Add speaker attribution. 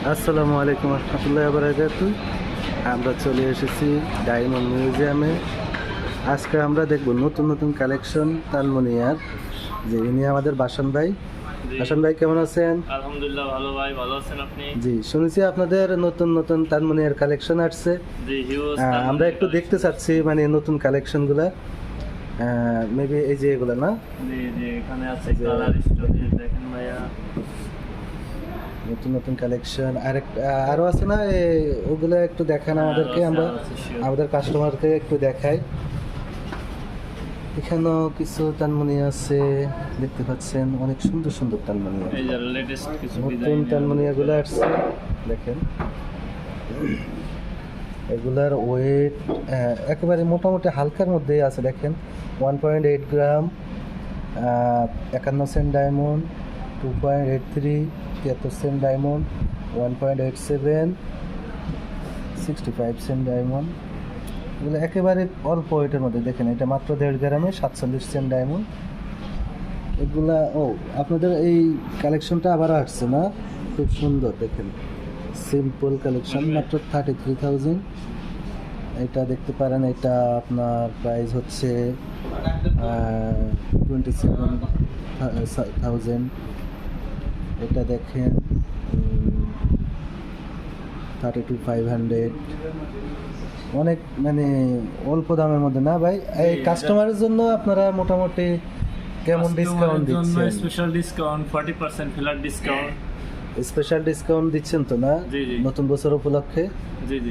Speaker 1: আসসালামু আলাইকুম রহমতুল্লাহ বারাকাতু। আমরা চলে এসেছি ডায়মন্ড মিউজিয়ামে। আজকে আমরা দেখব নতুন নতুন কালেকশন তালমনিয়ার। যে ইনি আমাদের বাসন ভাই। বাসন ভাই কেমন আছেন?
Speaker 2: আলহামদুলিল্লাহ ভালো ভাই, ভালো আছেন আপনি?
Speaker 1: জি, শুনেছি আপনাদের নতুন নতুন তালমনিয়ার কালেকশন আসছে।
Speaker 2: জি হিউজ
Speaker 1: আমরা একটু দেখতে চাচ্ছি মানে নতুন কালেকশনগুলা। মেবি এই যে এগুলা না,
Speaker 2: জি জি এখানে আছে কালার স্টোরি দেখেন ভাইয়া,
Speaker 1: নতুন নতুন কালেকশন। আরো আছে না, ওগুলা একটু দেখান আমাদেরকে, আমরা আমাদের কাস্টমারকে একটু দেখাই। এখানেও কিছু তানমনি আছে, দেখতে পাচ্ছেন অনেক সুন্দর সুন্দর তানমনি।
Speaker 2: এই যে লেটেস্ট কিছু
Speaker 1: নতুন
Speaker 2: ডিজাইন
Speaker 1: তানমনিয়াগুলো আসছে, দেখেন এগুলার ওয়েট একেবারে মোটামুটি হালকার মধ্যেই আছে। দেখেন 1.8 gram, 51 cent diamond, 2.83 73 cent diamond, 1.87 65 cent diamond. এগুলো একেবারে অল্প ওয়েটের মধ্যে। দেখেন এটা মাত্র 1.5 গ্রামে 47 সেন্ট ডায়মন্ড। এগুলা আপনাদের এই কালেকশনটা আবার আসছে না, খুব সুন্দর। দেখেন সিম্পল কালেকশন, মাত্র 33,000। এটা দেখতে পারেন, এটা আপনার প্রাইস হচ্ছে 27,000। এটা দেখেন 32,500। অনেক মানে অল্প দামের মধ্যে না ভাই। এই কাস্টমারের জন্য আপনারা মোটামুটি কেমন ডিসকাউন্ট দিচ্ছেন?
Speaker 2: Special discount 40% flat discount.
Speaker 1: Special discount দিচ্ছেন তো না,
Speaker 2: জি জি
Speaker 1: নতুন বছর উপলক্ষে?
Speaker 2: জি জি